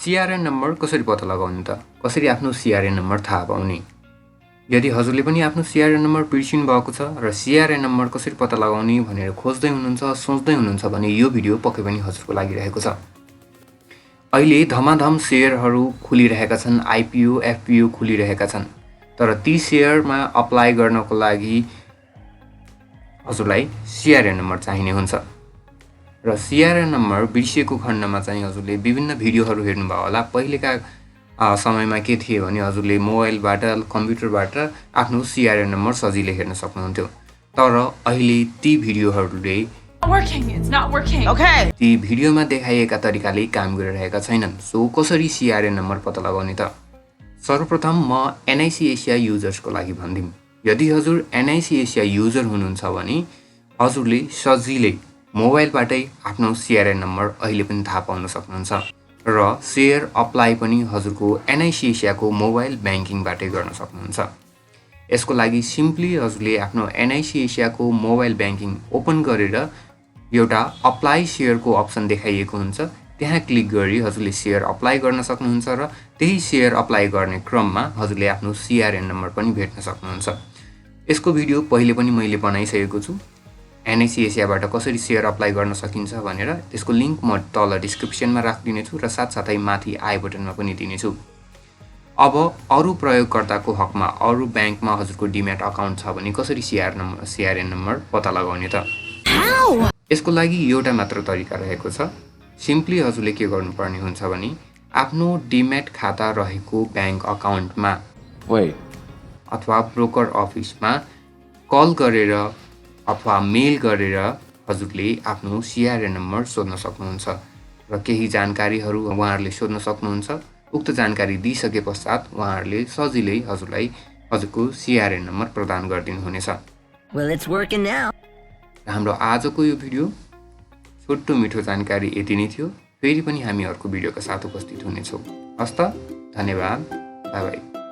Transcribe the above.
CRN number कसरी पत्ता लगाउने त? कसरी आफ्नो CRN नम्बर थाहा पाउने? यदि हजुरले पनि आफ्नो CRN नम्बर बिर्सिनु भएको छ र CRN नम्बर कसरी पत्ता लगाउने भनेर खोज्दै हुनुहुन्छ, सोच्दै हुनुहुन्छ भने यो भिडियो पक्कै पनि हजुरको लागि रहेको छ। अहिले धमाधम शेयरहरू खुलिरहेका छन्, IPO, FPO खुलिरहेका छन्। तर ती शेयरमा अप्लाई गर्नको लागि हजुरलाई CRN नम्बर चाहिने हुन्छ। र CRN नम्बर बिर्सिएको खण्डमा चाहिँ हजुरले विभिन्न भिडियोहरू हेर्नुभयो होला। पहिलेका समयमा के थिए भने हजुरले मोबाइलबाट, कम्प्युटरबाट आफ्नो CRN नम्बर सजिलै हेर्न सक्नुहुन्थ्यो। तर अहिले ती भिडियोहरूले ती भिडियोमा देखाइएका तरिकाले काम गरिरहेका छैनन्। सो कसरी CRN नम्बर पत्ता लगाउने त? सर्वप्रथम म NIC एसिया युजर्सको लागि भन्दिम। यदि हजुर NIC एसिया युजर हुनुहुन्छ भने हजुरले सजिलै मोबाइलबाटै आफ्नो CRN नम्बर अहिले पनि थाहा पाउन सक्नुहुन्छ र शेयर अप्लाई पनि हजुरको NIC एसियाको मोबाइल ब्याङ्किङबाटै गर्न सक्नुहुन्छ। यसको लागि सिम्पली हजुरले आफ्नो NIC एसियाको मोबाइल ब्याङ्किङ ओपन गरेर एउटा अप्लाई शेयरको अप्सन देखाइएको हुन्छ, त्यहाँ क्लिक गरी हजुरले शेयर अप्लाई गर्न सक्नुहुन्छ र त्यही शेयर अप्लाई गर्ने क्रममा हजुरले आफ्नो CRN नम्बर पनि भेट्न सक्नुहुन्छ। यसको भिडियो पहिले पनि मैले बनाइसकेको छु, NIC एसियाबाट कसरी शेयर अप्लाई गर्न सकिन्छ भनेर। त्यसको लिङ्क म तल डिस्क्रिप्सनमा राखिदिनेछु र साथसाथै माथि आई बटनमा पनि दिनेछु। अब अरू प्रयोगकर्ताको हकमा अरू ब्याङ्कमा हजुरको डिम्याट अकाउन्ट छ भने कसरी CRN नम्बर पत्ता लगाउने त? यसको लागि एउटा मात्र तरिका रहेको छ। सिम्पली हजुरले के गर्नुपर्ने हुन्छ भने आफ्नो डिम्याट खाता रहेको ब्याङ्क अकाउन्टमा अथवा ब्रोकर अफिसमा कल गरेर अथवा मेल गरेर हजुरले आफ्नो CRN नम्बर सोध्न सक्नुहुन्छ र केही जानकारीहरू उहाँहरूले सोध्न सक्नुहुन्छ। उक्त जानकारी दिइसके पश्चात उहाँहरूले सजिलै हजुरलाई हजुरको CRN नम्बर प्रदान गरिदिनुहुनेछ। हाम्रो आजको यो भिडियो छोटो मिठो जानकारी यति नै थियो। फेरि पनि हामी अर्को भिडियोका साथ उपस्थित हुनेछौँ। हस्त, धन्यवाद, बाई बाई।